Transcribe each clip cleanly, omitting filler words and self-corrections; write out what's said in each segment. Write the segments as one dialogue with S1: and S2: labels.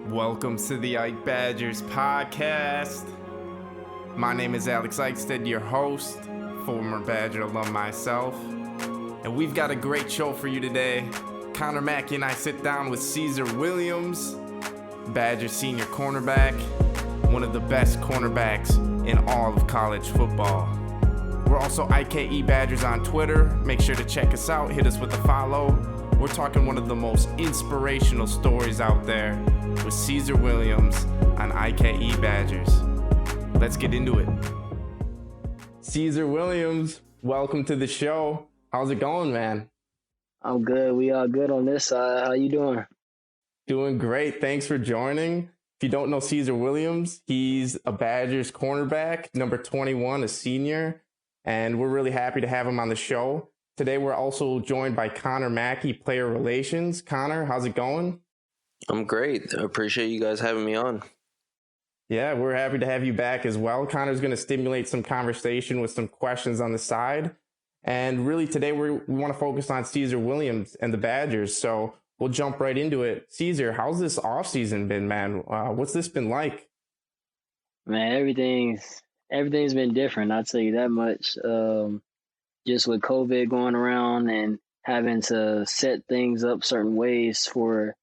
S1: Welcome to the IKE Badgers Podcast. My name is Alex Eichstead, your host, former Badger alum myself. And we've got a great show for you today. Connor Mackey and I sit down with Caesar Williams, Badger senior cornerback, one of the best cornerbacks in all of college football. We're also IKE Badgers on Twitter. Make sure to check us out. Hit us with a follow. We're talking one of the most inspirational stories out there with Caesar Williams on IKE Badgers. Let's get into it. Caesar Williams, welcome to the show. How's it going, man?
S2: I'm good. We are good on this side. How you doing?
S1: Doing great. Thanks for joining. If you don't know Caesar Williams, he's a Badgers cornerback, number 21, a senior, and we're really happy to have him on the show. Today, we're also joined by Connor Mackey, player relations. Connor, how's it going?
S3: I'm great. I appreciate you guys having me on.
S1: Yeah, we're happy to have you back as well. Connor's going to stimulate some conversation with some questions on the side. And really today we want to focus on Caesar Williams and the Badgers. So we'll jump right into it. Caesar, how's this offseason been, man? What's this been like?
S2: Man, everything's been different. I'll tell you that much. Just with COVID going around and having to set things up certain ways for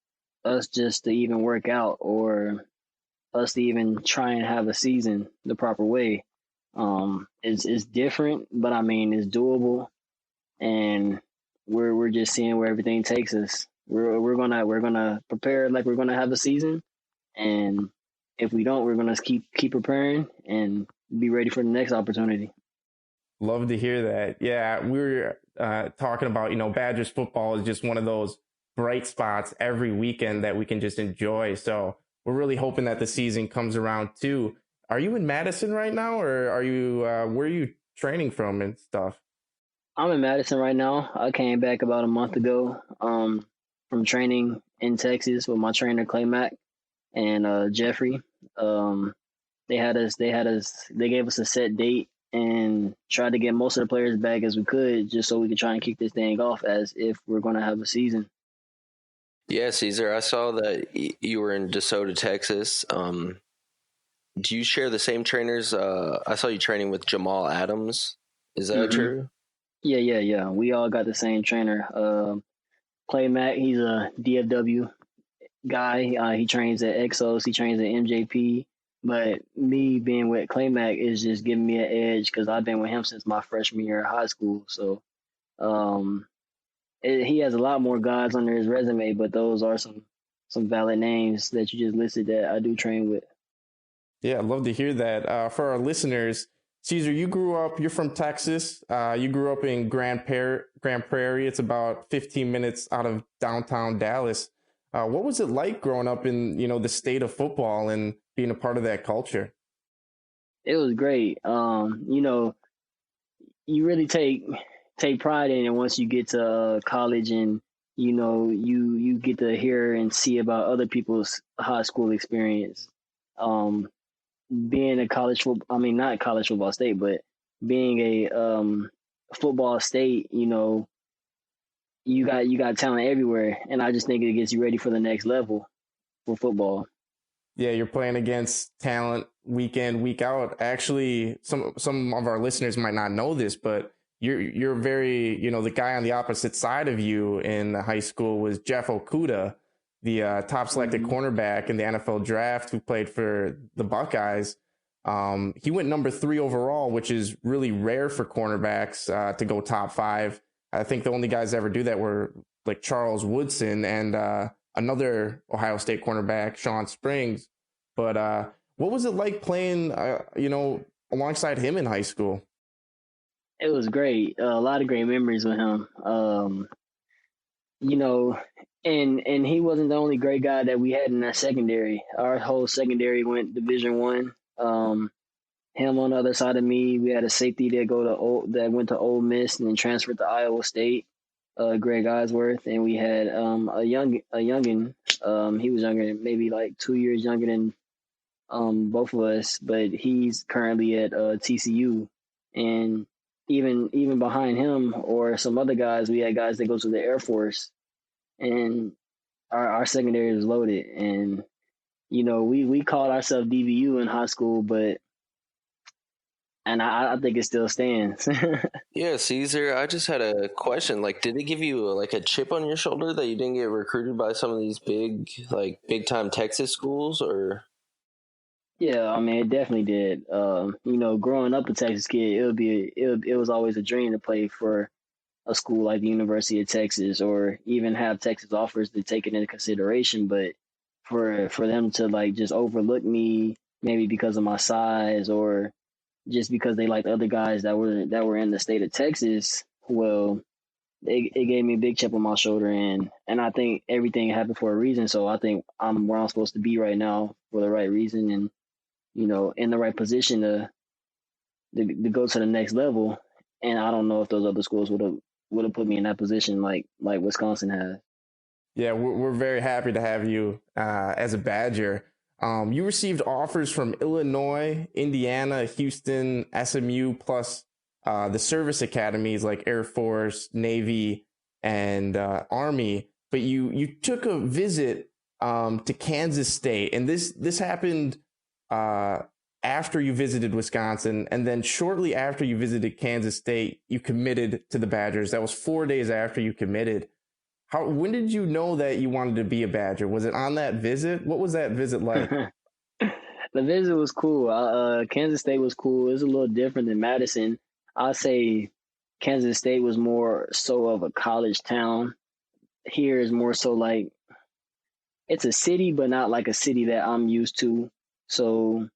S2: us just to even work out or us to even try and have a season the proper way. It's different, but I mean, it's doable, and we're just seeing where everything takes us. We're gonna prepare like we're gonna have a season, and if we don't, we're gonna keep preparing and be ready for the next opportunity.
S1: Love to hear that. Yeah, we were talking about, Badgers football is just one of those bright spots every weekend that we can just enjoy. So we're really hoping that the season comes around too. Are you in Madison right now, or are you where are you training from and stuff?
S2: I'm in Madison right now. I came back about a month ago from training in Texas with my trainer Clay Mack and Jeffrey. They gave us a set date and tried to get most of the players back as we could, just so we could try and kick this thing off as if we're going to have a season.
S3: Yeah, Caesar, I saw that you were in DeSoto, Texas. Do you share the same trainers? I saw you training with Jamal Adams. Is that true?
S2: Yeah. We all got the same trainer. Clay Mack, he's a DFW guy. He trains at Exos. He trains at MJP. But me being with Clay Mack is just giving me an edge because I've been with him since my freshman year of high school. So he has a lot more guys under his resume, but those are some valid names that you just listed that I do train with.
S1: Yeah, I'd love to hear that. For our listeners, Caesar, you're from Texas. You grew up in Grand Prairie. It's about 15 minutes out of downtown Dallas. What was it like growing up in, the state of football and being a part of that culture?
S2: It was great. You really take pride in it once you get to college, and you get to hear and see about other people's high school experience. Being a not college football state, but being a football state, you got talent everywhere, and I just think it gets you ready for the next level for football.
S1: Yeah, you're playing against talent week in, week out. Actually, some of our listeners might not know this, but you're very, the guy on the opposite side of you in high school was Jeff Okudah, the top selected cornerback in the NFL draft who played for the Buckeyes. He went number 3 overall, which is really rare for cornerbacks to go top 5. I think the only guys that ever do that were like Charles Woodson and another Ohio State cornerback, Sean Springs. But what was it like playing, alongside him in high school?
S2: It was great. A lot of great memories with him. And he wasn't the only great guy that we had in that secondary. Our whole secondary went Division I. Him on the other side of me, we had a safety that went to Ole Miss and then transferred to Iowa State, Greg Eisworth, and we had a youngin. He was younger, maybe like 2 years younger than both of us, but he's currently at TCU. And even behind him or some other guys, we had guys that go to the Air Force, and our secondary was loaded. And we called ourselves DBU in high school, and I think it still stands.
S3: Yeah, Caesar, I just had a question. Like, did they give you a chip on your shoulder that you didn't get recruited by some of these big time Texas schools, or?
S2: Yeah, I mean, it definitely did. Growing up a Texas kid, it was always a dream to play for a school like the University of Texas, or even have Texas offers to take it into consideration. But for them to just overlook me, maybe because of my size, or just because they liked other guys that were in the state of Texas, well, it gave me a big chip on my shoulder, and I think everything happened for a reason. So I think I'm where I'm supposed to be right now for the right reason, and in the right position to go to the next level. And I don't know if those other schools would have put me in that position like Wisconsin has.
S1: Yeah, we're very happy to have you as a Badger. You received offers from Illinois, Indiana, Houston, SMU, plus the service academies like Air Force, Navy, and Army. But you took a visit to Kansas State, and this happened after you visited Wisconsin, and then shortly after you visited Kansas State, you committed to the Badgers. That was 4 days after you committed. When did you know that you wanted to be a Badger? Was it on that visit? What was that visit like?
S2: The visit was cool. Kansas State was cool. It was a little different than Madison. I'd say Kansas State was more so of a college town. Here is more so like it's a city, but not like a city that I'm used to. So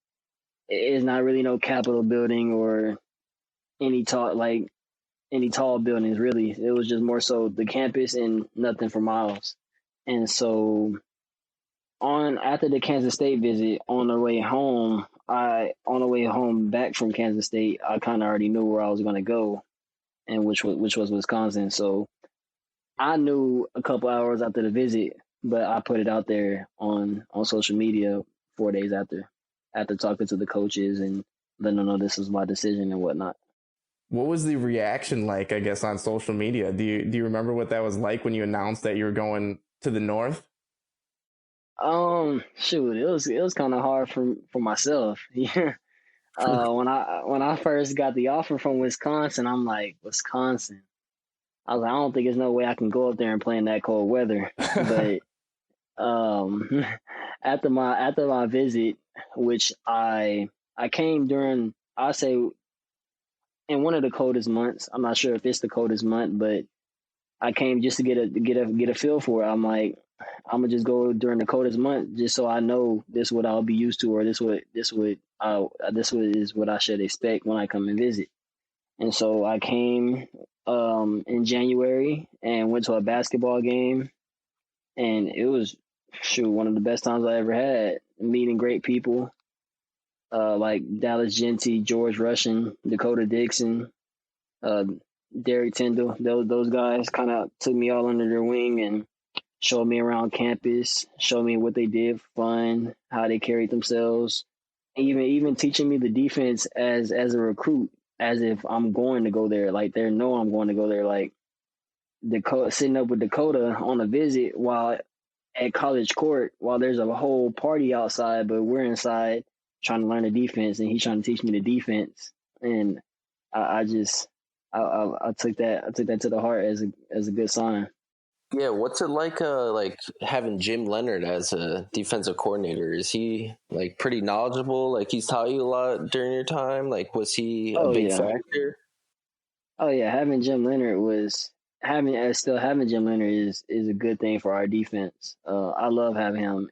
S2: it's not really no Capitol building or any tall buildings, really. It was just more so the campus and nothing for miles. And so after the Kansas State visit, on the way home back from Kansas State, I kind of already knew where I was going to go, and which was Wisconsin. So I knew a couple hours after the visit, but I put it out there on social media 4 days after talking to the coaches and letting them know this was my decision and whatnot.
S1: What was the reaction like, I guess, on social media? Do you remember what that was like when you announced that you were going to the North?
S2: Shoot, it was kind of hard for myself. Yeah. When I first got the offer from Wisconsin, I'm like, Wisconsin. I was like, I don't think there's no way I can go up there and play in that cold weather. But after my visit, which I came during, I say, in one of the coldest months. I'm not sure if it's the coldest month, but I came just to get a feel for it. I'm like, I'm gonna just go during the coldest month, just so I know this is what I'll be used to, or this is what I should expect when I come and visit. And so I came in January and went to a basketball game, and it was one of the best times I ever had, meeting great people like Dallas Genty, George Russian, Dakota Dixon, Derek Tyndall. Those guys kind of took me all under their wing and showed me around campus, showed me what they did for fun, how they carried themselves, even teaching me the defense as a recruit, as if I'm going to go there. Like, they know I'm going to go there. Like, sitting up with Dakota on a visit while at College Court, while there's a whole party outside, but we're inside trying to learn the defense, and he's trying to teach me the defense. And I took that to the heart as a good sign.
S3: Yeah, what's it like having Jim Leonard as a defensive coordinator? Is he pretty knowledgeable? He's taught you a lot during your time? Was he a big factor?
S2: Oh yeah, having Jim Leonard having Jim Leonard is a good thing for our defense. I love having him.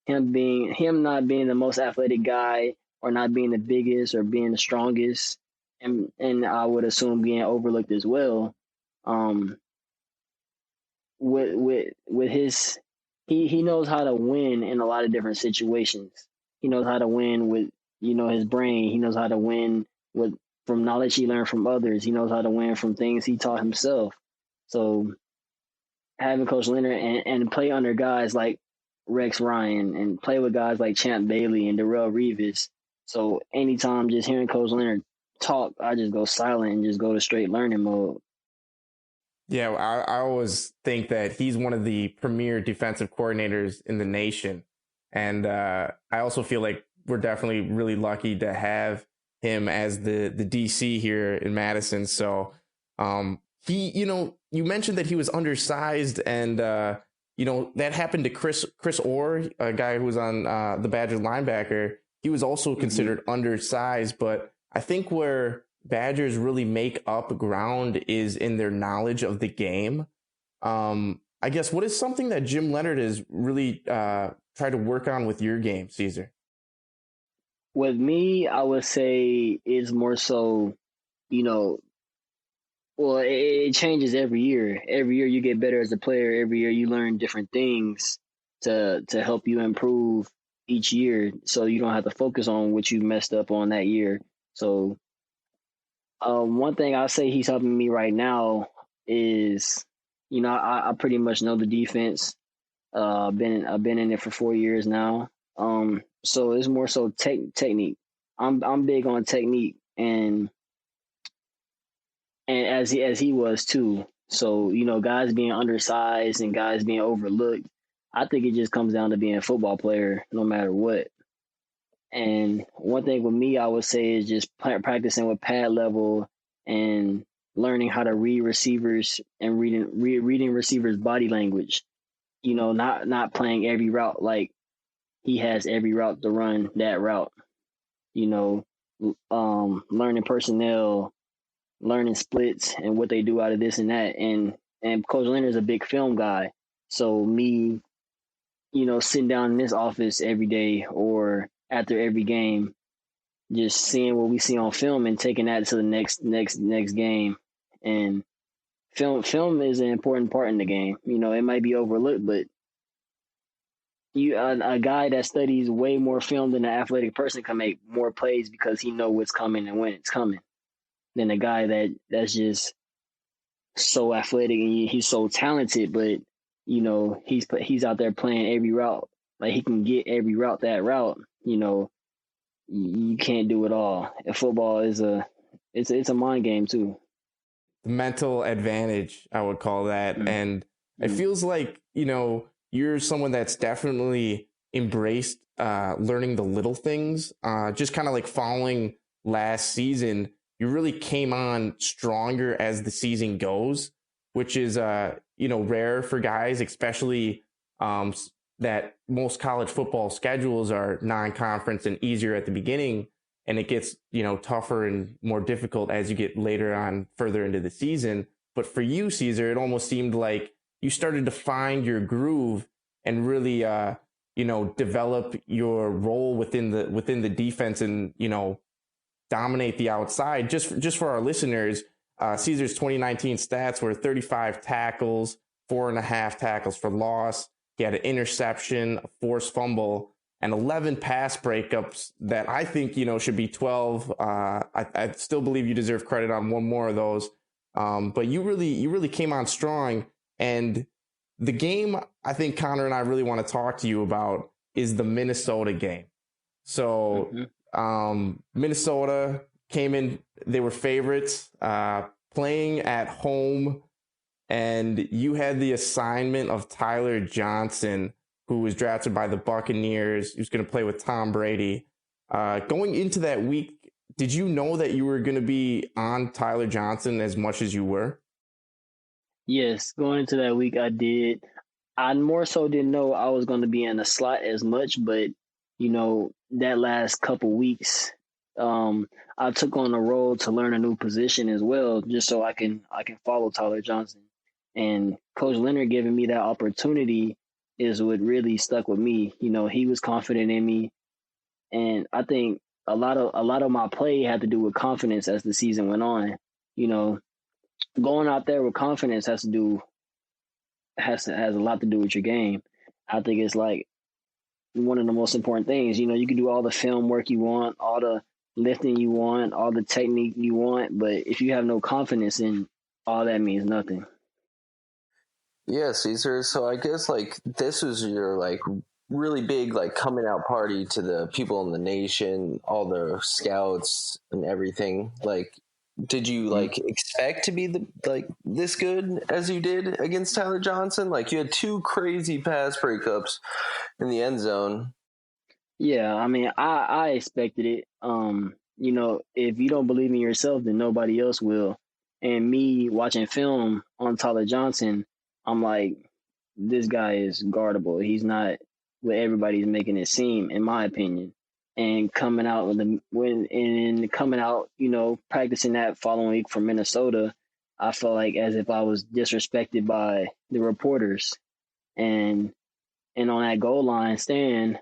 S2: And him not being the most athletic guy, or not being the biggest or being the strongest, and I would assume being overlooked as well. With his, he knows how to win in a lot of different situations. He knows how to win with his brain. He knows how to win from knowledge he learned from others. He knows how to win from things he taught himself. So having Coach Leonard and play under guys like Rex Ryan, and play with guys like Champ Bailey and Darrell Revis. So anytime just hearing Coach Leonard talk, I just go silent and just go to straight learning mode.
S1: Yeah, I always think that he's one of the premier defensive coordinators in the nation. And I also feel like we're definitely really lucky to have him as the DC here in Madison. So he, you mentioned that he was undersized, and that happened to Chris Orr, a guy who was on the Badgers linebacker. He was also considered undersized, but I think where Badgers really make up ground is in their knowledge of the game. I guess, what is something that Jim Leonard has really tried to work on with your game, Caesar?
S2: With me, I would say it's more so, well, it changes every year. Every year you get better as a player. Every year you learn different things to help you improve each year, so you don't have to focus on what you messed up on that year. So one thing I say he's helping me right now is, I pretty much know the defense. I've been in it for 4 years now. So it's more so technique. I'm big on technique, and as he was too. So, guys being undersized and guys being overlooked, I think it just comes down to being a football player no matter what. And one thing with me, I would say, is just practicing with pad level and learning how to read receivers and reading receivers' body language. Not playing every route like he has every route to run that route. Learning personnel, learning splits and what they do out of this and that. And Coach Leonard is a big film guy. So me, sitting down in this office every day or after every game, just seeing what we see on film and taking that to the next game. And film is an important part in the game. It might be overlooked, but a guy that studies way more film than an athletic person can make more plays because he knows what's coming and when it's coming, than a guy that's just so athletic and he's so talented, but he's out there playing every route. Like, he can get every route that route. You can't do it all. And football is it's a mind game too.
S1: Mental advantage, I would call that. Mm-hmm. And it feels like, you're someone that's definitely embraced learning the little things. Just kind of like following last season, you really came on stronger as the season goes, which is, rare for guys, especially that most college football schedules are non-conference and easier at the beginning. And it gets, tougher and more difficult as you get later on further into the season. But for you, Caesar, it almost seemed like you started to find your groove and really, develop your role within the defense and, dominate the outside. Just for our listeners, Caesar's 2019 stats were 35 tackles, 4.5 tackles for loss. He had an interception, a forced fumble, and 11 pass breakups that I think, should be 12. I still believe you deserve credit on one more of those. But you really came on strong. And the game I think Connor and I really want to talk to you about is the Minnesota game. So Minnesota came in, they were favorites, playing at home, and you had the assignment of Tyler Johnson, who was drafted by the Buccaneers, who's going to play with Tom Brady. Going into that week, did you know that you were going to be on Tyler Johnson as much as you were?
S2: Yes, going into that week, I did. I more so didn't know I was going to be in the slot as much, but, that last couple weeks, I took on the role to learn a new position as well, just so I can follow Tyler Johnson. And Coach Leonard giving me that opportunity is what really stuck with me. He was confident in me, and I think a lot of my play had to do with confidence as the season went on. Going out there with confidence has a lot to do with your game. I think it's like one of the most important things. You can do all the film work you want, all the lifting you want, all the technique you want, but if you have no confidence, in all that means nothing.
S3: Yeah, Caesar. So I guess this was your really big coming out party to the people in the nation, all the scouts and everything. Did you expect to be this good as you did against Tyler Johnson? You had 2 crazy pass breakups in the end zone.
S2: Yeah, I mean, I expected it. If you don't believe in yourself, then nobody else will. And me watching film on Tyler Johnson, I'm like, this guy is guardable. He's not what everybody's making it seem, in my opinion. And coming out, practicing that following week from Minnesota, I felt like as if I was disrespected by the reporters. And on that goal line stand,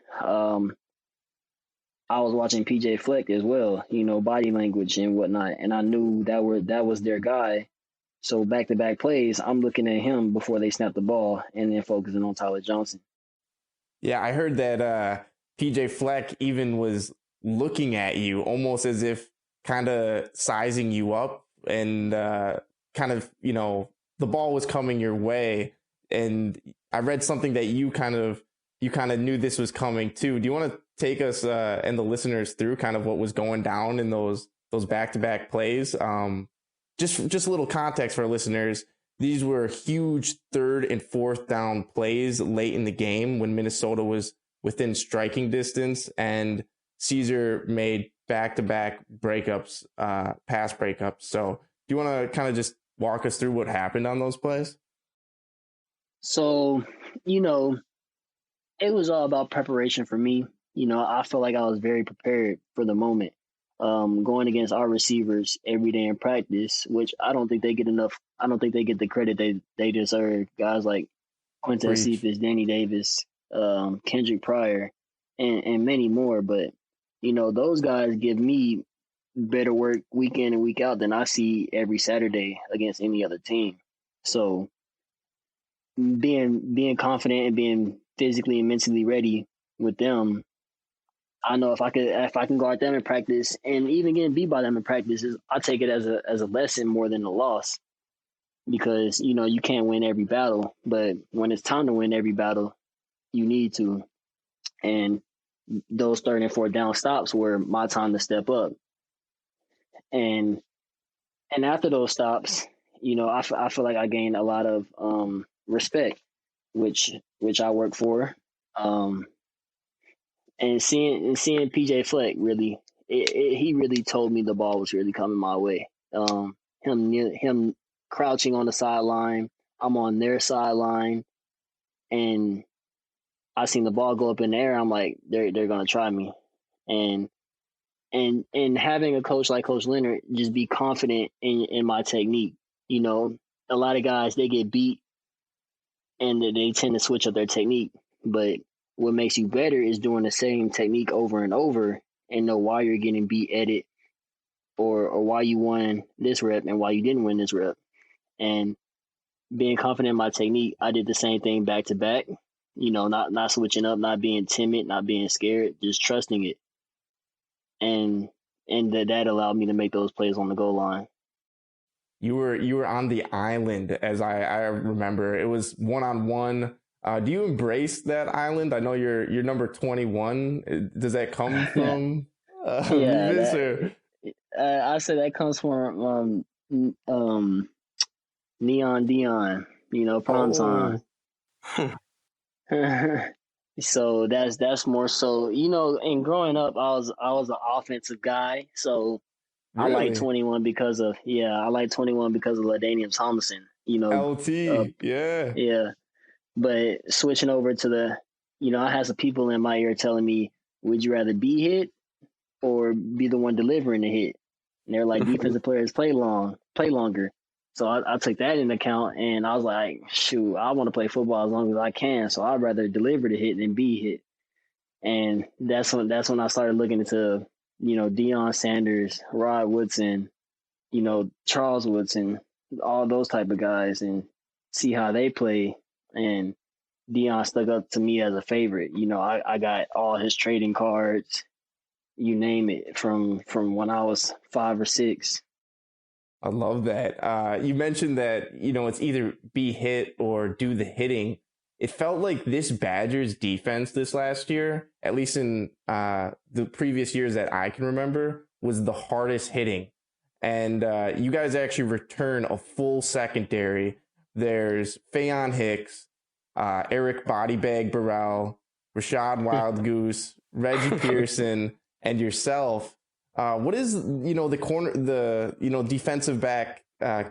S2: I was watching PJ Fleck as well, body language and whatnot, and I knew that was their guy. So back to back plays, I'm looking at him before they snap the ball, and then focusing on Tyler Johnson.
S1: Yeah, I heard that PJ Fleck even was looking at you almost as if kind of sizing you up, and kind of, the ball was coming your way. And I read something that you kind of knew this was coming too. Do you want to take us and the listeners through kind of what was going down in those back-to-back plays? Just a little context for our listeners. These were huge 3rd and 4th down plays late in the game when Minnesota was within striking distance, and Caesar made back-to-back breakups, pass breakups. So do you want to kind of just walk us through what happened on those plays?
S2: So, it was all about preparation for me. I felt like I was very prepared for the moment. Going against our receivers every day in practice, which I don't think they get enough. I don't think they get the credit they deserve. Guys like Quintez Cephus, Danny Davis, Kendrick Pryor, and many more. But, those guys give me better work week in and week out than I see every Saturday against any other team. So being confident and being physically and mentally ready with them, I know if I can guard them in practice and even getting beat by them in practice, I take it as a lesson more than a loss, because you can't win every battle, but when it's time to win every battle, you need to. And those 3rd and 4th down stops were my time to step up. And after those stops, I feel like I gained a lot of respect, which I work for. And seeing PJ Fleck really, he really told me the ball was really coming my way. Him crouching on the sideline, I'm on their sideline, and I seen the ball go up in the air. I'm like, they're gonna try me, and having a coach like Coach Leonard just be confident in my technique. A lot of guys, they get beat and they tend to switch up their technique, but what makes you better is doing the same technique over and over and know why you're getting beat at it, or why you won this rep and why you didn't win this rep. And being confident in my technique, I did the same thing back to back, not switching up, not being timid, not being scared, just trusting it. And that allowed me to make those plays on the goal line.
S1: You were on the island, as I remember. It was 1-on-1. Do you embrace that island? I know you're number 21. Does that come from Revis?
S2: I said that comes from Neon Dion, prom time. So that's more so, and growing up, I was an offensive guy. So really? I like 21 because of LaDainian Thompson,
S1: LT.
S2: Yeah. But switching over to I had some people in my ear telling me, would you rather be hit or be the one delivering the hit? And they're like, defensive players play longer. So I took that into account, and I was like, shoot, I want to play football as long as I can. So I'd rather deliver the hit than be hit. And that's when I started looking into, Deion Sanders, Rod Woodson, Charles Woodson, all those type of guys, and see how they play. And Deion stuck up to me as a favorite. I got all his trading cards, you name it, from when I was 5 or 6.
S1: I love that. You mentioned that, it's either be hit or do the hitting. It felt like this Badgers defense this last year, at least in the previous years that I can remember, was the hardest hitting. And you guys actually return a full secondary. There's Fayon Hicks, Eric Bodybag Burrell, Rashad Wild Goose, Reggie Pearson, and yourself. What is the defensive back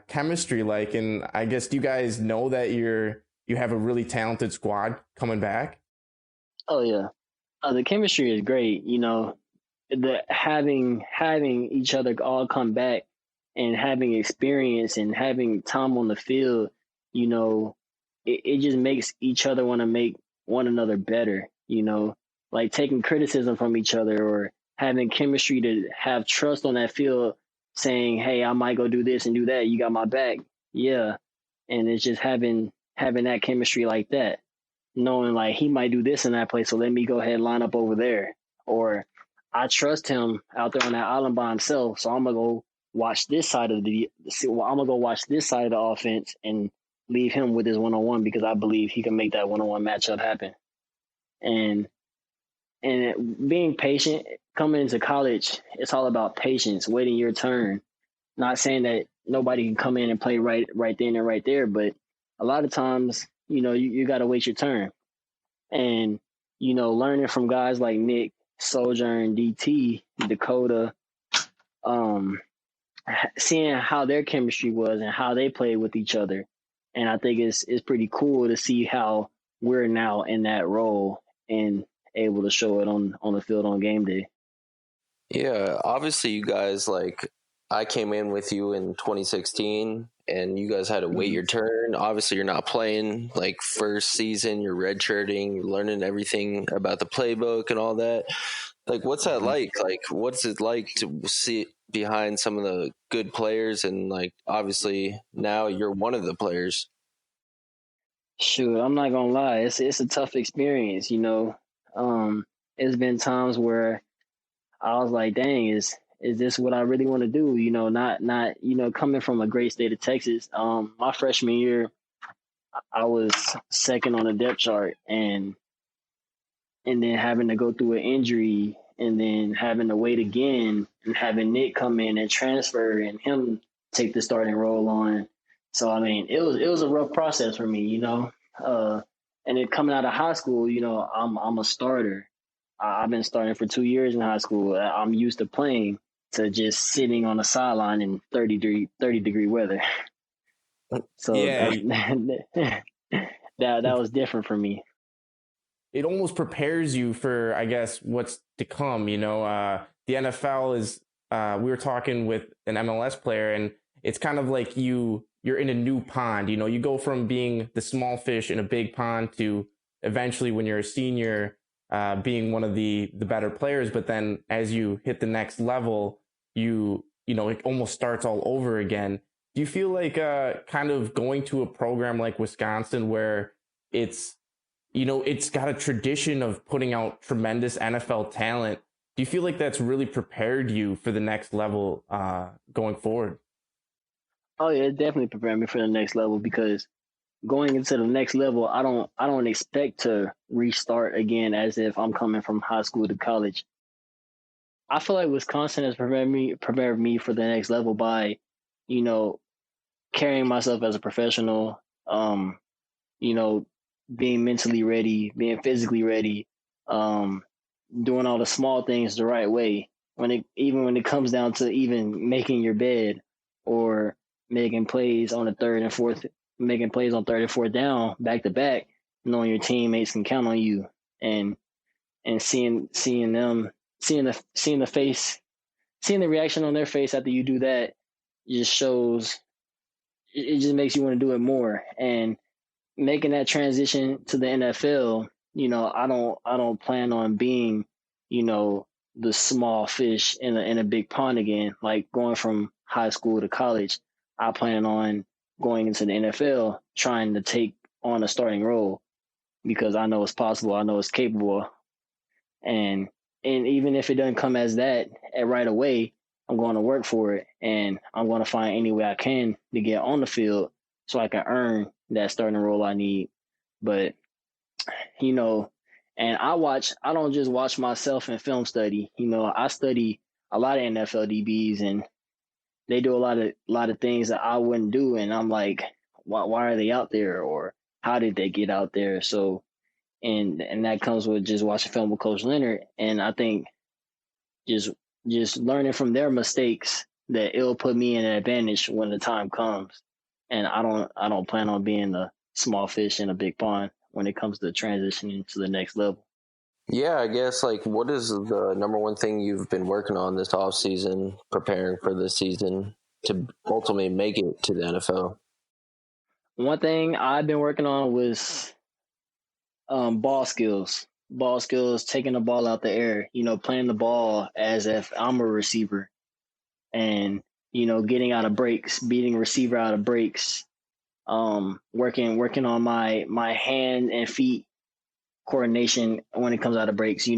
S1: chemistry like? And I guess, do you guys know that you have a really talented squad coming back?
S2: Oh yeah, the chemistry is great. The having each other all come back and having experience and having time on the field, it just makes each other want to make one another better. Like taking criticism from each other or having chemistry to have trust on that field, saying, "Hey, I might go do this and do that. You got my back." Yeah, and it's just having that chemistry like that, knowing like he might do this in that place, so let me go ahead and line up over there. Or I trust him out there on that island by himself, so I'm gonna go watch this side of the offense and leave him with his one-on-one because I believe he can make that one-on-one matchup happen. And being patient coming into college, it's all about patience, waiting your turn. Not saying that nobody can come in and play right then and right there, but a lot of times, you got to wait your turn. And, learning from guys like Nick, Sojourn, DT, Dakota, seeing how their chemistry was and how they played with each other. And I think it's pretty cool to see how we're now in that role and able to show it on the field on game day.
S3: Yeah, obviously you guys, I came in with you in 2016 and you guys had to wait your turn. Obviously you're not playing first season, you're redshirting, you're learning everything about the playbook and all that. What's that like? What's it like to see behind some of the good players and obviously now you're one of the players?
S2: Shoot, I'm not gonna lie, it's a tough experience, It's been times where I was like, dang, is this what I really want to do? Not coming from a great state of Texas. My freshman year, I was second on the depth chart, and then having to go through an injury, and then having to wait again, and having Nick come in and transfer, and him take the starting role on. So I mean, it was a rough process for me, And then coming out of high school, I'm a starter. I've been starting for 2 years in high school. I'm used to playing to just sitting on the sideline in 30 degree weather. So
S1: yeah,
S2: that was different for me.
S1: It almost prepares you for, I guess, what's to come. The NFL is, we were talking with an MLS player, and it's kind of like you're in a new pond. You go from being the small fish in a big pond to eventually, when you're a senior, being one of the better players. But then as you hit the next level, it almost starts all over again. Do you feel like kind of going to a program like Wisconsin where it's got a tradition of putting out tremendous NFL talent? Do you feel like that's really prepared you for the next level going forward?
S2: Oh yeah, it definitely prepared me for the next level, because going into the next level, I don't expect to restart again as if I'm coming from high school to college. I feel like Wisconsin has prepared me for the next level by, carrying myself as a professional, being mentally ready, being physically ready, doing all the small things the right way. When it comes down to even making your bed or making plays on third and fourth down back to back, knowing your teammates can count on you, and seeing the reaction on their face after you do that just shows. It just makes you want to do it more. And making that transition to the NFL, I don't plan on being, the small fish in a big pond again. Like going from high school to college, I plan on going into the NFL, trying to take on a starting role, because I know it's possible. I know it's capable. And even if it doesn't come as that right away, I'm going to work for it, and I'm going to find any way I can to get on the field so I can earn that starting role I need. But, and I don't just watch myself and film study. I study a lot of NFL DBs, and they do a lot of things that I wouldn't do. And I'm like, why are they out there? Or how did they get out there? So and that comes with just watching film with Coach Leonard. And I think just learning from their mistakes, that it'll put me in an advantage when the time comes. And I don't plan on being a small fish in a big pond when it comes to transitioning to the next level.
S3: Yeah, I guess, like, what is the number one thing you've been working on this off season, preparing for this season to ultimately make it to the NFL?
S2: One thing I've been working on was ball skills, taking the ball out the air, playing the ball as if I'm a receiver, and, getting out of breaks, beating receiver out of breaks, working on my hand and feet coordination when it comes out of breaks.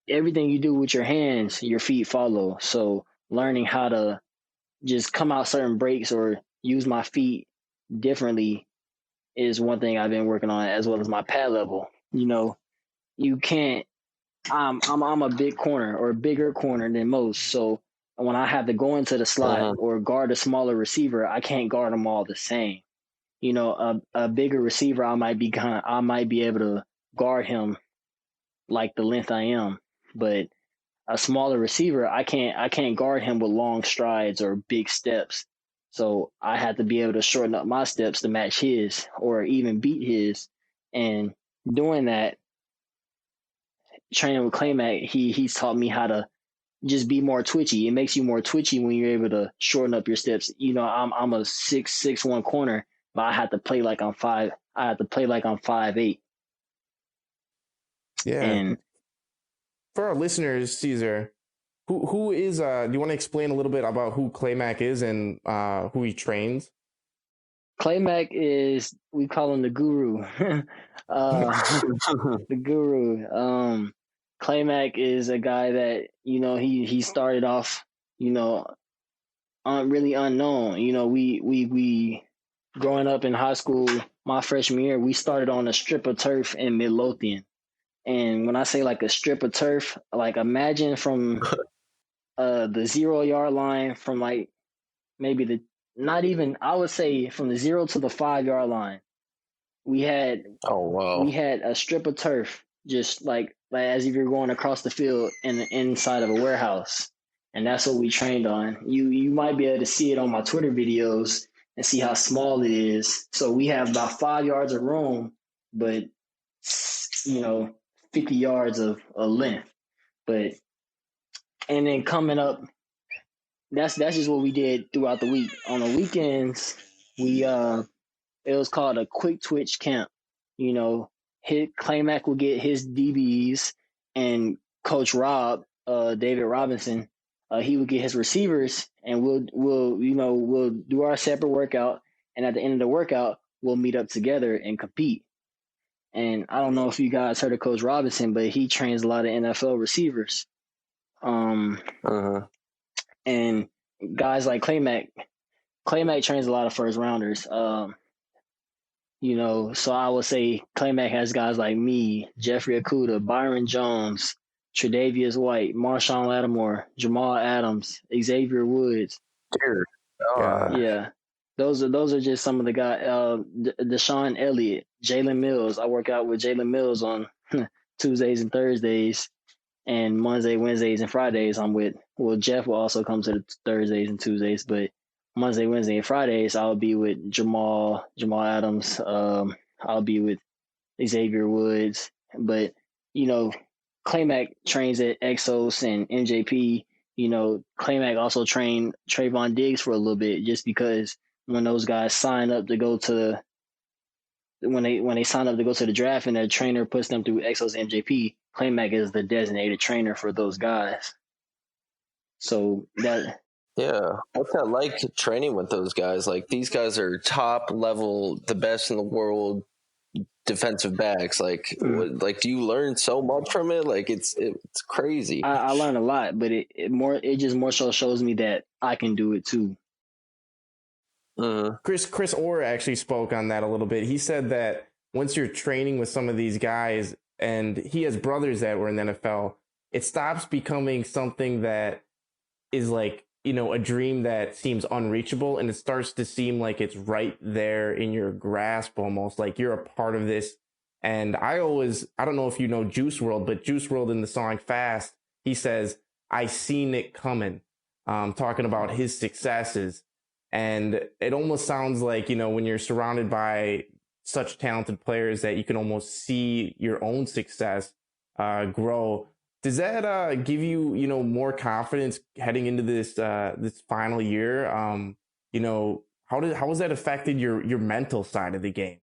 S2: Everything you do with your hands, your feet follow. So learning how to just come out certain breaks or use my feet differently is one thing I've been working on, as well as my pad level. You can't. I'm a big corner, or a bigger corner than most. So when I have to go into the slot or guard a smaller receiver, I can't guard them all the same. A bigger receiver, I might be able to guard him like the length I am, but a smaller receiver, I can't guard him with long strides or big steps. So I had to be able to shorten up my steps to match his, or even beat his. And doing that, training with Claymac, he's taught me how to just be more twitchy. It makes you more twitchy when you're able to shorten up your steps. I'm a 6'1" corner, but I have to play like I'm 5. I have to play like I'm 5'8".
S1: Yeah.
S2: And
S1: for our listeners, Caesar, who is do you want to explain a little bit about who Claymac is and who he trains?
S2: Claymac is, we call him the guru. The guru. Claymac is a guy that, he started off, really unknown. We growing up in high school, my freshman year, we started on a strip of turf in Midlothian. And when I say like a strip of turf, like imagine from the 0 yard line, from like maybe I would say from the 0 to the 5 yard line. We had a strip of turf, just like as if you're going across the field in the inside of a warehouse. And that's what we trained on. You might be able to see it on my Twitter videos and see how small it is. So we have about 5 yards of room, but 50 yards of length. And then coming up, that's just what we did throughout the week. On the weekends, it was called a quick twitch camp. Claymac would get his DBs, and Coach Rob, David Robinson, he would get his receivers, and we'll do our separate workout, and at the end of the workout, we'll meet up together and compete. And I don't know if you guys heard of Coach Robinson, but he trains a lot of NFL receivers. And guys like Claymac trains a lot of first rounders. So I would say Claymac has guys like me, Jeffrey Okudah, Byron Jones, Tre'Davious White, Marshawn Lattimore, Jamal Adams, Xavier Woods. Yeah. Those are just some of the guys. Deshaun Elliott, Jalen Mills. I work out with Jalen Mills on Tuesdays and Thursdays, and Monday, Wednesdays, and Fridays. Jeff will also come to the Thursdays and Tuesdays, but Monday, Wednesday, and Fridays I'll be with Jamal Adams. I'll be with Xavier Woods. But Claymac trains at Exos and MJP. Claymac also trained Trayvon Diggs for a little bit, just because when those guys sign up to go to when they sign up to go to the draft and their trainer puts them through Exos MJP, Claymac is the designated trainer for those guys. So that.
S3: Yeah. What's that like, training with those guys? Like, these guys are top level, the best in the world defensive backs. Like, do you learn so much from it? Like, it's crazy.
S2: I learn a lot, but it just more so shows me that I can do it too.
S1: Chris Orr actually spoke on that a little bit. He said that once you're training with some of these guys, and he has brothers that were in the NFL, it stops becoming something that is like, a dream that seems unreachable, and it starts to seem like it's right there in your grasp, almost like you're a part of this And I don't know if you know Juice WRLD, but Juice WRLD in the song Fast, he says, I seen it coming, talking about his successes. And it almost sounds like, when you're surrounded by such talented players that you can almost see your own success grow. Does that give you, more confidence heading into this final year? How has that affected your mental side of the game?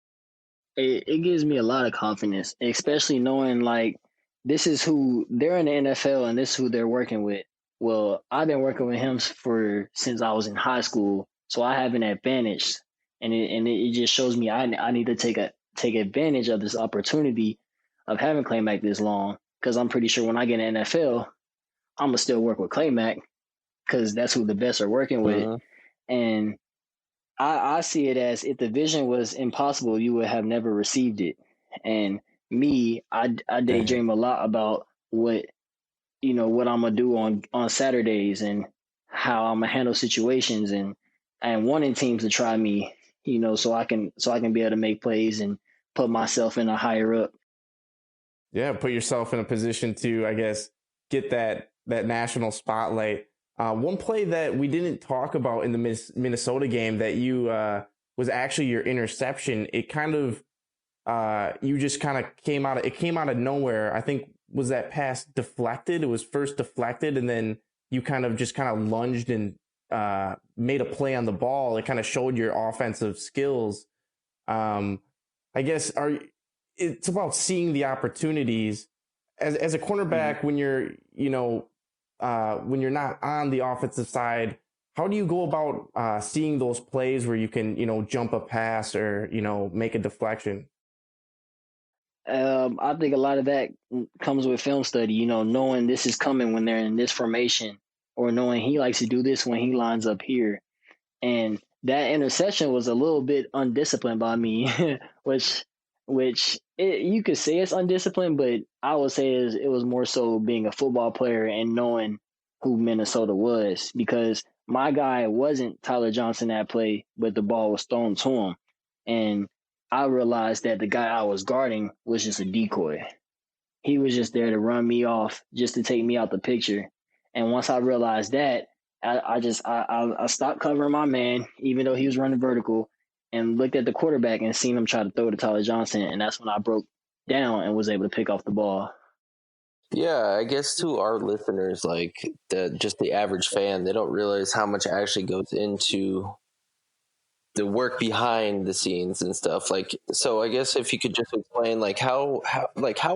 S2: It gives me a lot of confidence, especially knowing like this is who they're in the NFL and this is who they're working with. Well, I've been working with him since I was in high school, so I have an advantage, and it just shows me I need to take advantage of this opportunity of having Clay Mack this long, because I'm pretty sure when I get in the NFL, I'm gonna still work with Clay Mack because that's who the best are working with, and I see it as if the vision was impossible, you would have never received it. And me, I daydream a lot about what I'm gonna do on Saturdays and how I'm gonna handle situations and wanting teams to try me, so I can be able to make plays and put myself in a higher up.
S1: Yeah, put yourself in a position to, I guess, get that national spotlight. One play that we didn't talk about in the Minnesota game that you was actually your interception. It kind of you just kind of came out of nowhere. I think was that pass deflected. It was first deflected, and then you kind of lunged and made a play on the ball. It kind of showed your offensive skills. I guess it's about seeing the opportunities as a cornerback when you're when you're not on the offensive side. How do you go about seeing those plays where you can, jump a pass or, make a deflection?
S2: I think a lot of that comes with film study, knowing this is coming when they're in this formation, or knowing he likes to do this when he lines up here. And that interception was a little bit undisciplined by me, which you could say it's undisciplined, but I would say it was more so being a football player and knowing who Minnesota was, because my guy wasn't Tyler Johnson that play, but the ball was thrown to him. And I realized that the guy I was guarding was just a decoy. He was just there to run me off, just to take me out the picture. And once I realized that, I stopped covering my man, even though he was running vertical, and looked at the quarterback and seen him try to throw to Tyler Johnson. And that's when I broke down and was able to pick off the ball.
S3: Yeah, I guess to our listeners, like just the average fan, they don't realize how much actually goes into the work behind the scenes and stuff. Like, so I guess if you could just explain, like how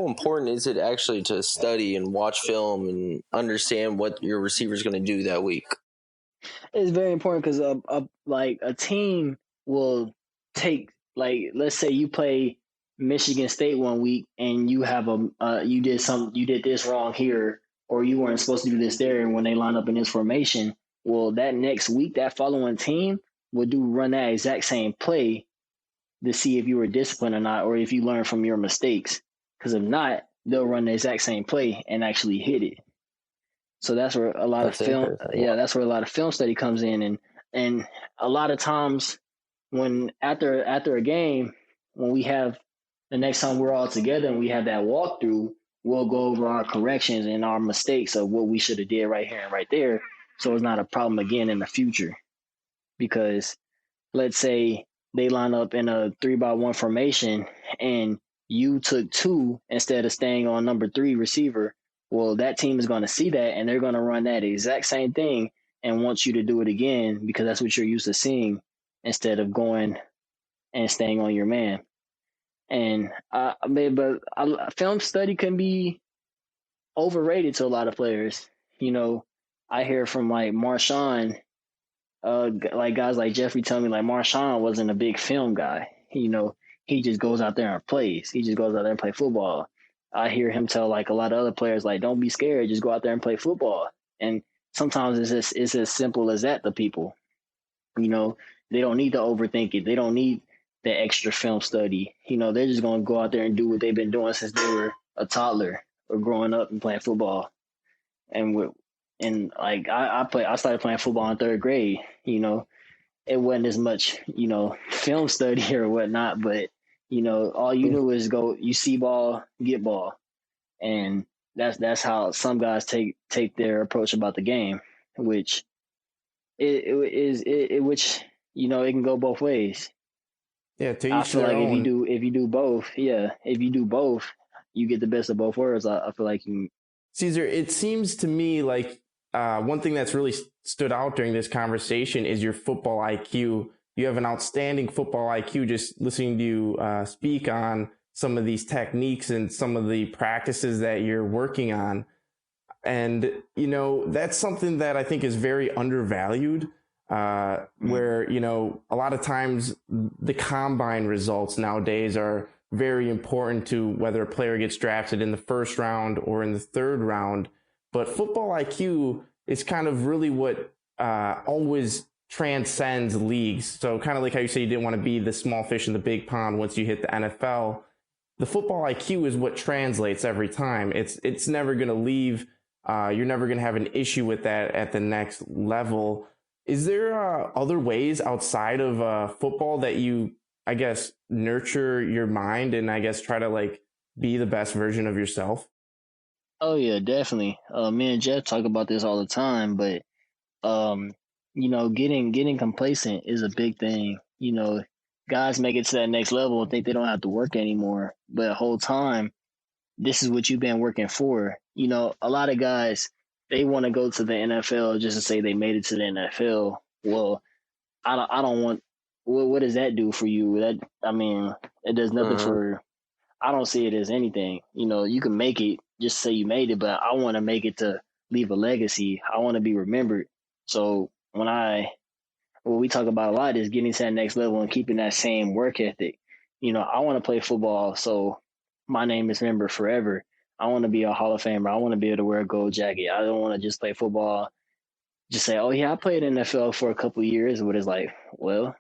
S3: important is it actually to study and watch film and understand what your receiver is going to do that week?
S2: It's very important because a team will take, like, let's say you play Michigan State one week and you have you did this wrong here, or you weren't supposed to do this there, and when they line up in this formation, well, that next week, that following team will run that exact same play to see if you were disciplined or not, or if you learn from your mistakes. Because if not, they'll run the exact same play and actually hit it. So that's where a lot of film, that's where a lot of film study comes in, and a lot of times when after a game, when we have the next time we're all together and we have that walkthrough, we'll go over our corrections and our mistakes of what we should have did right here and right there, so it's not a problem again in the future. Because let's say they line up in a 3-by-1 formation and you took 2 instead of staying on number 3 receiver. Well, that team is going to see that and they're going to run that exact same thing and want you to do it again because that's what you're used to seeing, instead of going and staying on your man. And film study can be overrated to a lot of players. I hear from like Marshawn, like guys like Jeffrey tell me like Marshawn wasn't a big film guy. He just goes out there and plays. He just goes out there and play football. I hear him tell like a lot of other players, like, don't be scared, just go out there and play football. And sometimes it's as simple as that to people. They don't need to overthink it. They don't need the extra film study. They're just going to go out there and do what they've been doing since they were a toddler or growing up and playing football. And I started playing football in 3rd grade. It wasn't as much, film study or whatnot, but All you do is go, you see ball, get ball. And that's how some guys take their approach about the game, which which it can go both ways.
S1: Yeah, to
S2: I
S1: each
S2: feel
S1: their
S2: like
S1: own.
S2: if you do both, you get the best of both worlds. I feel like you.
S1: Caesar, it seems to me like one thing that's really stood out during this conversation is your football IQ. You have an outstanding football IQ. Just listening to you speak on some of these techniques and some of the practices that you're working on. And, that's something that I think is very undervalued, where, a lot of times the combine results nowadays are very important to whether a player gets drafted in the first round or in the third round. But football IQ is kind of really what always transcends leagues. So kind of like how you say you didn't want to be the small fish in the big pond once you hit the NFL. The football IQ is what translates every time. It's never going to leave. You're never going to have an issue with that at the next level. Is there other ways outside of football that you, I guess, nurture your mind and I guess try to be the best version of yourself?
S2: Oh yeah, definitely. Me and Jeff talk about this all the time, but getting complacent is a big thing. Guys make it to that next level and think they don't have to work anymore, but the whole time, this is what you've been working for. A lot of guys, they want to go to the NFL just to say they made it to the NFL. Well, I don't want. What does that do for you? It does nothing for. I don't see it as anything. You can make it, just say you made it, but I want to make it to leave a legacy. I want to be remembered. So what we talk about a lot is getting to that next level and keeping that same work ethic. I want to play football, so my name is remembered forever. I want to be a Hall of Famer. I want to be able to wear a gold jacket. I don't want to just play football, just say, oh yeah, I played in the NFL for a couple of years. But it's like, well,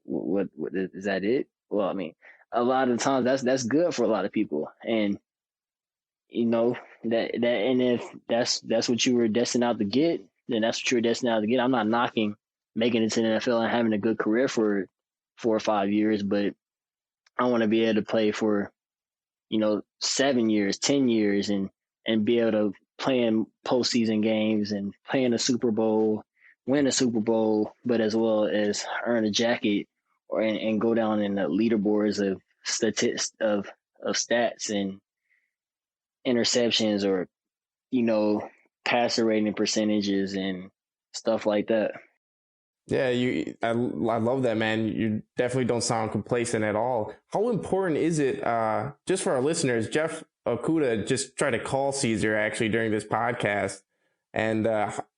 S2: what is that it? Well, a lot of the times that's good for a lot of people. And that and if that's what you were destined out to get, then that's what you were destined out to get. I'm not knocking making it to the NFL and having a good career for 4 or 5 years, but I want to be able to play for 7 years, 10 years, and be able to play in postseason games and play in a Super Bowl, win a Super Bowl, but as well as earn a jacket and go down in the leaderboards of stats and interceptions or passer rating percentages and stuff like that.
S1: Yeah, I love that, man. You definitely don't sound complacent at all. How important is it, just for our listeners, Jeff Okudah just tried to call Caesar actually during this podcast. And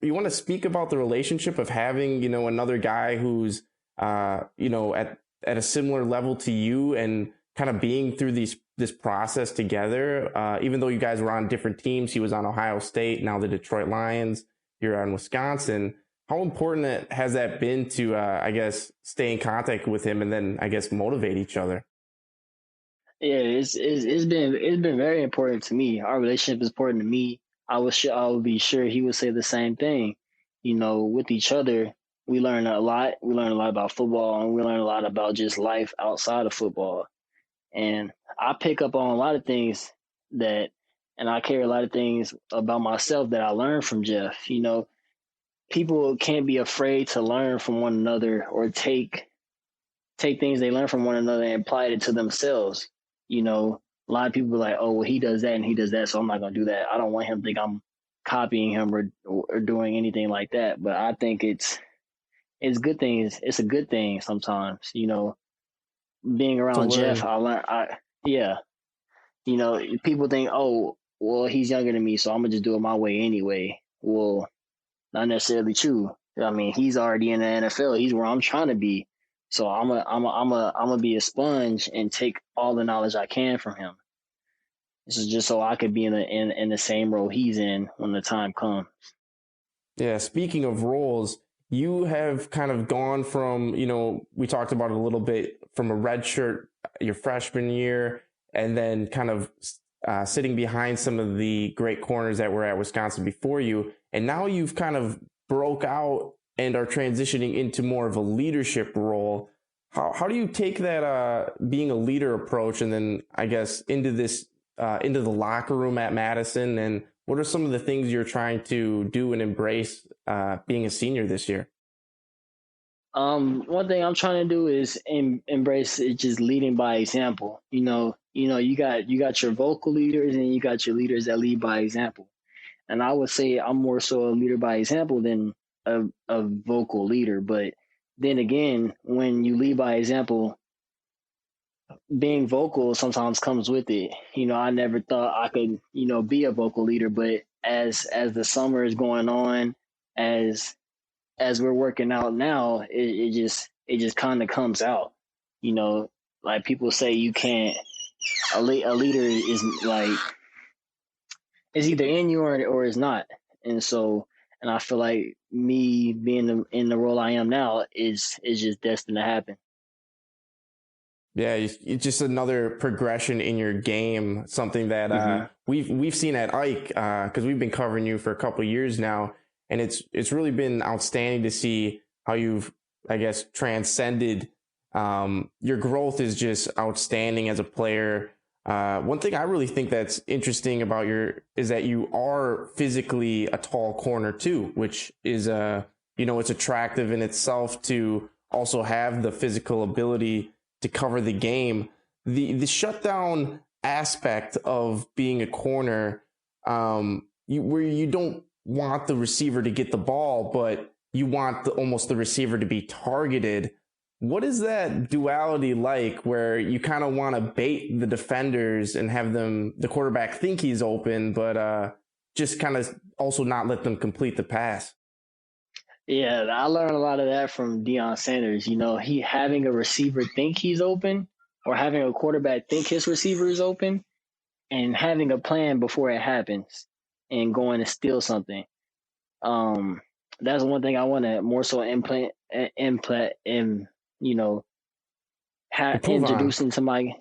S1: you want to speak about the relationship of having, another guy who's, at a similar level to you and kind of being through this process together, even though you guys were on different teams. He was on Ohio State, now the Detroit Lions, you're on Wisconsin. How important has that been to, I guess, stay in contact with him and then, I guess, motivate each other?
S2: Yeah, it's been very important to me. Our relationship is important to me. I would be sure he would say the same thing. With each other, we learn a lot. We learn a lot about football, and we learn a lot about just life outside of football. And I pick up on a lot of things and I carry a lot of things about myself that I learned from Jeff. People can't be afraid to learn from one another or take things they learn from one another and apply it to themselves. A lot of people are like, oh, well, he does that and he does that, so I'm not going to do that. I don't want him to think I'm copying him or doing anything like that. But I think it's good things. It's a good thing sometimes, being around Jeff, I learned, people think, oh, well, he's younger than me, so I'm going to just do it my way anyway. Well, not necessarily true. He's already in the NFL. He's where I'm trying to be. So I'm gonna be a sponge and take all the knowledge I can from him. This is just so I could be in the same role he's in when the time comes.
S1: Yeah. Speaking of roles, you have kind of gone from, we talked about it a little bit, from a red shirt your freshman year, and then kind of sitting behind some of the great corners that were at Wisconsin before you. And now you've kind of broke out and are transitioning into more of a leadership role. How do you take that being a leader approach, and then I guess into the locker room at Madison, and what are some of the things you're trying to do and embrace being a senior this year?
S2: One thing I'm trying to do is embrace it, just leading by example. You got your vocal leaders and you got your leaders that lead by example. And I would say I'm more so a leader by example than a vocal leader. But then again, when you lead by example, being vocal sometimes comes with it. I never thought I could, be a vocal leader, but as the summer is going on, as we're working out now, it just kind of comes out. Like people say, you can't. A leader is like, it's either in you or it's not. And I feel like me being in the role I am now is just destined to happen.
S1: Yeah, it's just another progression in your game, something that we've seen at IKE because we've been covering you for a couple of years now, and it's really been outstanding to see how you've, I guess, transcended. Your growth is just outstanding as a player. One thing I really think that's interesting about is that you are physically a tall corner too, which is it's attractive in itself to also have the physical ability to cover the game. The shutdown aspect of being a corner, where you don't want the receiver to get the ball, but you want almost the receiver to be targeted. What is that duality like, where you kind of want to bait the defenders and have the quarterback think he's open, but just kind of also not let them complete the pass?
S2: Yeah, I learned a lot of that from Deion Sanders. He having a receiver think he's open, or having a quarterback think his receiver is open, and having a plan before it happens and going to steal something. That's one thing I want to more so implant in, introduce into my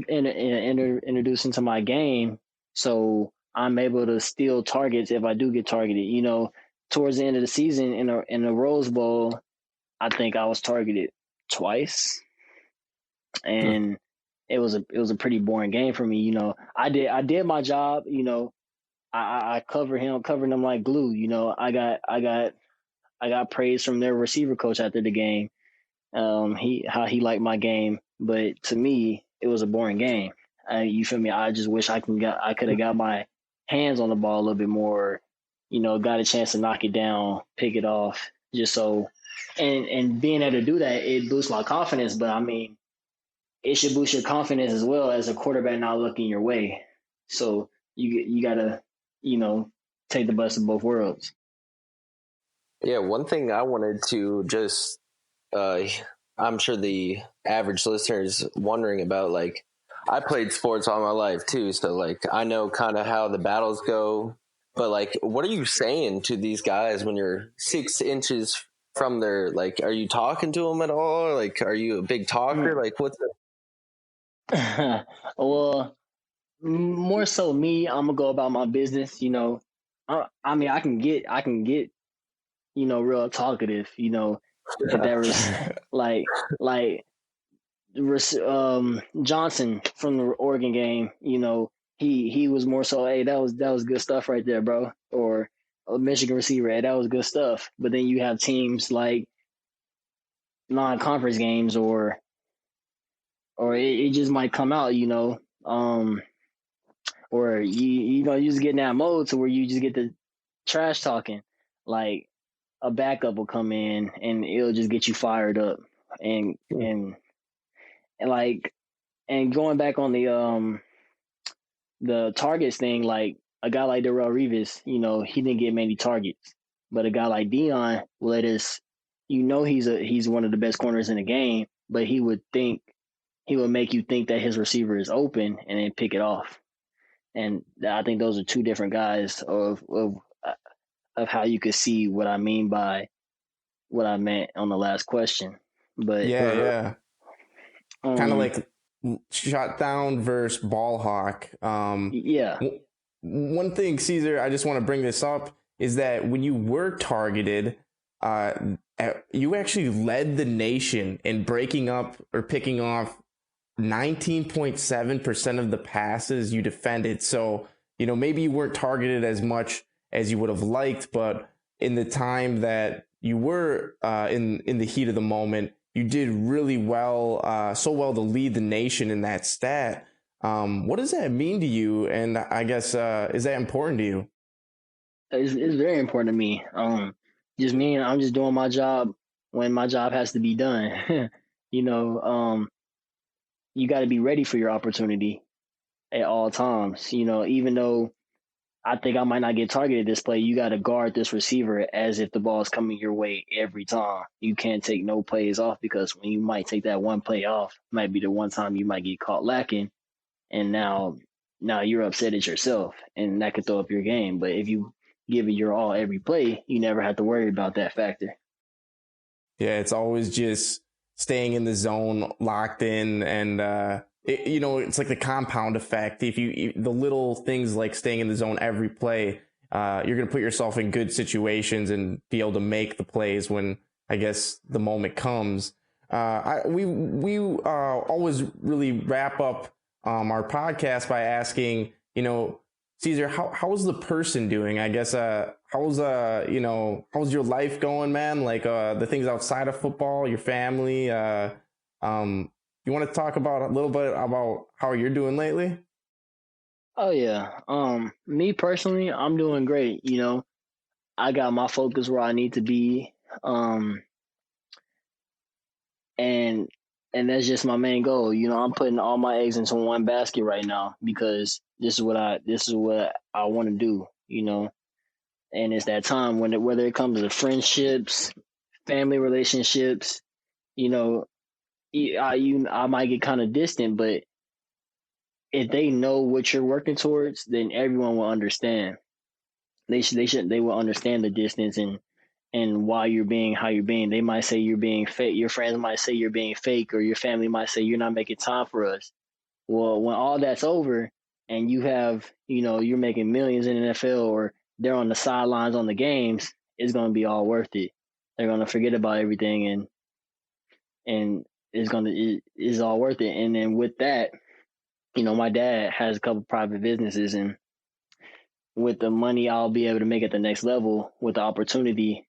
S2: introduce into my game, so I'm able to steal targets if I do get targeted. Towards the end of the season in the Rose Bowl, I think I was targeted twice, and it was a pretty boring game for me. I did my job. I covered him like glue. I got praise from their receiver coach after the game. How he liked my game, but to me, it was a boring game. You feel me? I just wish I could have got my hands on the ball a little bit more. Got a chance to knock it down, pick it off, just so, and being able to do that, it boosts my confidence. But I mean, it should boost your confidence as well as a quarterback not looking your way. So you gotta, take the best of both worlds.
S3: Yeah, one thing I wanted to just, I'm sure the average listener is wondering about, like, I played sports all my life too, so like I know kind of how the battles go. But like, what are you saying to these guys when you're 6 inches from their, like, are you talking to them at all? Like, are you a big talker? Like, what's
S2: it? Well, more so me, I'm gonna go about my business. I mean, I can get, real talkative. If there was like Johnson from the Oregon game, he was more so, hey, that was good stuff right there, bro. Or a Michigan receiver, hey, that was good stuff. But then you have teams like non-conference games, or it just might come out, or you just get in that mode to where you just get the trash talking. Like a backup will come in and it'll just get you fired up, and going back on the targets thing, like a guy like Darrelle Revis, he didn't get many targets, but a guy like Deion he's one of the best corners in the game, but he would make you think that his receiver is open and then pick it off. And I think those are two different guys of how you could see what I mean by what I meant on the last question. But
S1: yeah. Kind of like shot down versus ball hawk.
S2: Yeah.
S1: One thing, Caesar, I just want to bring this up, is that when you were targeted at you actually led the nation in breaking up or picking off 19.7% of the passes you defended. So, maybe you weren't targeted as much as you would have liked, but in the time that you were in the heat of the moment, you did really well, so well to lead the nation in that stat. What does that mean to you? And I guess, is that important to you?
S2: It's very important to me. Just me, I'm just doing my job when my job has to be done. You got to be ready for your opportunity at all times. Even though I think I might not get targeted this play, you got to guard this receiver as if the ball is coming your way every time. You can't take no plays off, because when you might take that one play off, might be the one time you might get caught lacking, and now you're upset at yourself, and that could throw up your game. But if you give it your all every play, you never have to worry about that factor.
S1: Yeah, it's always just staying in the zone, locked in, and it's like the compound effect. The little things like staying in the zone every play, you're going to put yourself in good situations and be able to make the plays when, I guess, the moment comes. We always really wrap up our podcast by asking, Caesar, how's the person doing? I guess, how's your life going, man? Like, the things outside of football, your family, you want to talk about a little bit about how you're doing lately?
S2: Oh yeah. Me personally, I'm doing great. I got my focus where I need to be. And that's just my main goal. I'm putting all my eggs into one basket right now, because this is what I want to do, and it's that time whether it comes to friendships, family relationships, I might get kind of distant, but if they know what you're working towards, then everyone will understand. They will understand the distance and why you're being how you're being. They might say you're being fake. Your friends might say you're being fake, or your family might say you're not making time for us. Well, when all that's over and you have, you're making millions in the NFL, or they're on the sidelines on the games, it's going to be all worth it. They're going to forget about everything, and it's all worth it. And then with that, my dad has a couple private businesses, and with the money I'll be able to make at the next level with the opportunity,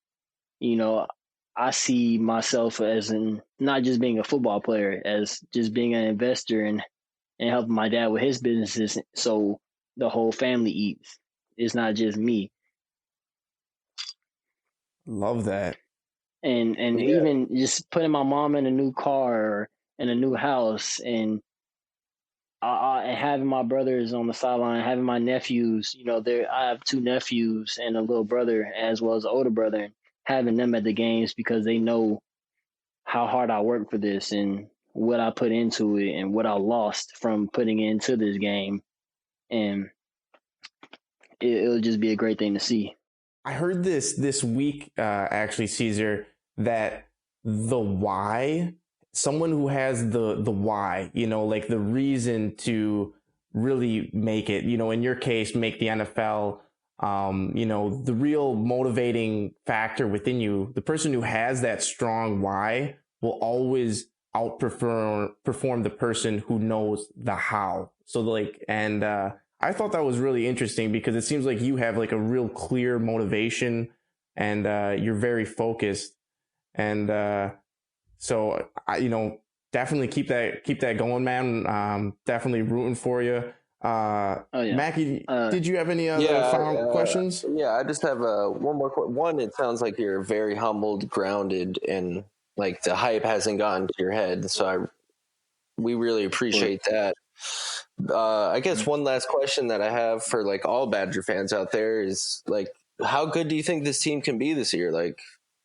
S2: I see myself as not just being a football player, as just being an investor and helping my dad with his businesses, so the whole family eats. It's not just me.
S1: Love that.
S2: And yeah. Even just putting my mom in a new car or in a new house, and having my brothers on the sideline, having my nephews, I have two nephews and a little brother as well as an older brother, and having them at the games, because they know how hard I work for this and what I put into it and what I lost from putting into this game. And it'll just be a great thing to see.
S1: I heard this week, actually, Caesar, that the why, someone who has the why, like the reason to really make it, in your case, make the NFL, the real motivating factor within you, the person who has that strong why will always outperform the person who knows the how. So I thought that was really interesting, because it seems like you have like a real clear motivation, and you're very focused. And so definitely keep that going, man. Definitely rooting for you. Yeah. Mackie, did you have any other final questions?
S3: Yeah, I just have one more. One, it sounds like you're very humbled, grounded, and like the hype hasn't gotten to your head. So we really appreciate that. I guess one last question that I have for like all Badger fans out there is like, how good do you think this team can be this year? Like,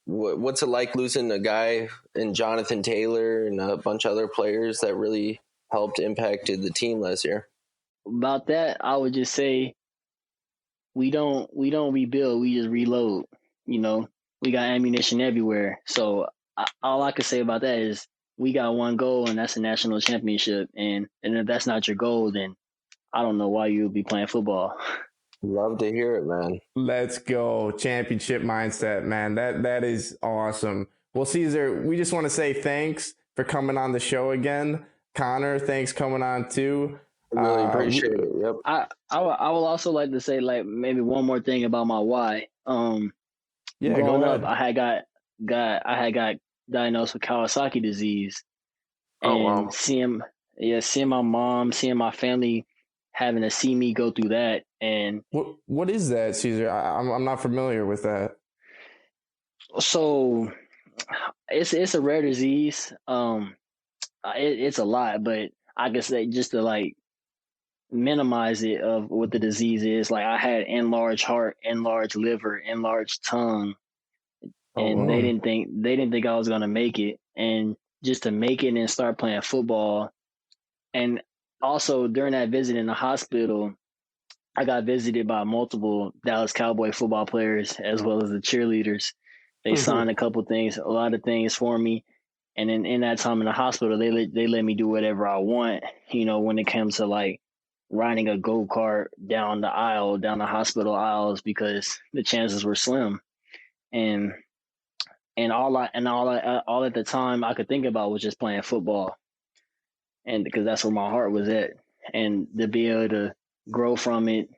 S3: what's it like losing a guy in Jonathan Taylor and a bunch of other players that really helped impacted the team last year?
S2: About that, I would just say we don't rebuild, we just reload. We got ammunition everywhere. So all I can say about that is we got one goal, and that's a national championship. And if that's not your goal, then I don't know why you would be playing football.
S3: Love to hear it, man.
S1: Let's go. Championship mindset, man. That is awesome. Well, Caesar, we just want to say thanks for coming on the show again. Connor, thanks coming on too.
S3: Really appreciate it. Yep.
S2: I will also like to say like maybe one more thing about my why.
S1: Yeah,
S2: growing
S1: go
S2: up,
S1: ahead.
S2: I had got diagnosed with Kawasaki disease,
S3: Oh,
S2: and
S3: wow.
S2: seeing my mom, seeing my family having to see me go through that, and
S1: What is that, Caesar? I'm not familiar with that.
S2: so it's a rare disease. It's a lot, but I guess that just to like minimize it of what the disease is. Like I had enlarged heart, enlarged liver, enlarged tongue,
S1: Oh,
S2: and
S1: wow.
S2: they didn't think I was gonna make it. And just to make it and start playing football, and also during that visit in the hospital, I got visited by multiple Dallas Cowboy football players as well as the cheerleaders. They signed a lot of things for me. And in that time in the hospital, they let me do whatever I want. When it comes to like riding a go-kart down the hospital aisles, because the chances were slim. And all at the time I could think about was just playing football, and because that's where my heart was at, and to be able to grow from it.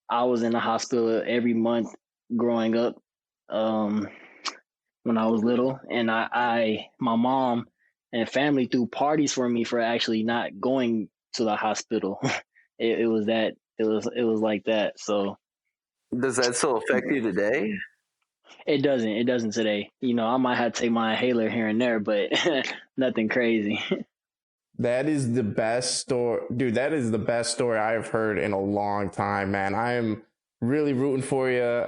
S2: I was in the hospital every month growing up, when I was little, and my mom and family threw parties for me for actually not going to the hospital. It was like that. So
S3: Does that still affect you today?
S2: it doesn't today. I might have to take my inhaler here and there, but nothing crazy.
S1: That is the best story, dude. That is the best story I've heard in a long time, man. I am really rooting for you,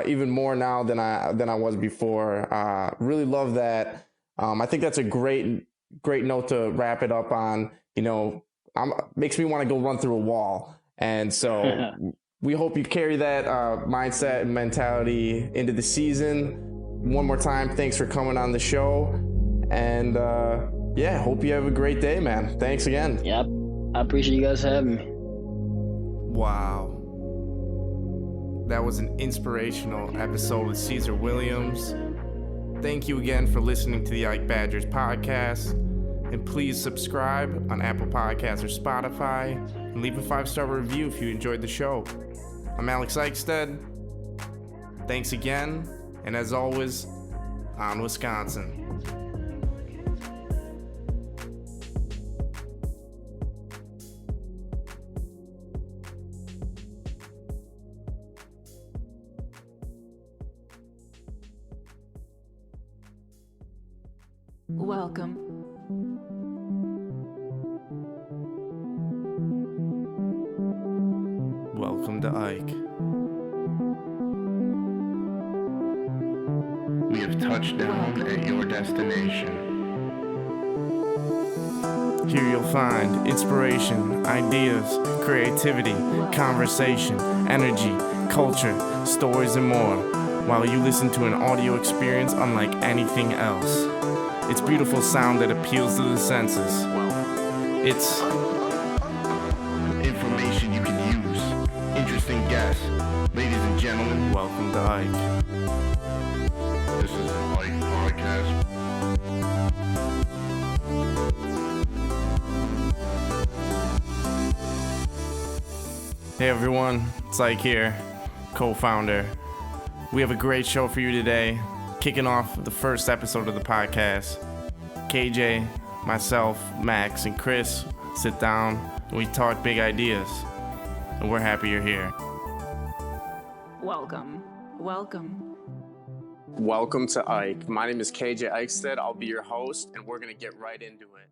S1: even more now than I was before. Really love that. I think that's a great note to wrap it up on. Makes me want to go run through a wall, and so we hope you carry that mindset and mentality into the season. One more time, thanks for coming on the show, and yeah, hope you have a great day, man. Thanks again.
S2: Yep, I appreciate you guys having me.
S1: Wow. That was an inspirational episode with Caesar Williams. Thank you again for listening to the IKE Badgers Podcast. And please subscribe on Apple Podcasts or Spotify. And leave a 5-star review if you enjoyed the show. I'm Alex Eichstead. Thanks again. And as always, on Wisconsin.
S4: Welcome.
S1: Welcome to Ike. We have touched down at your destination. Here you'll find inspiration, ideas, creativity, conversation, energy, culture, stories, and more, while you listen to an audio experience unlike anything else. It's beautiful sound that appeals to the senses. It's information you can use. Interesting guests. Ladies and gentlemen, welcome to Ike. This is an Ike Podcast. Hey everyone, it's Ike here, co-founder. We have a great show for you today. Kicking off the first episode of the podcast, KJ, myself, Max, and Chris sit down and we talk big ideas. And we're happy you're here.
S4: Welcome.
S1: Welcome to Ike. My name is KJ Eichstead. I'll be your host, and we're going to get right into it.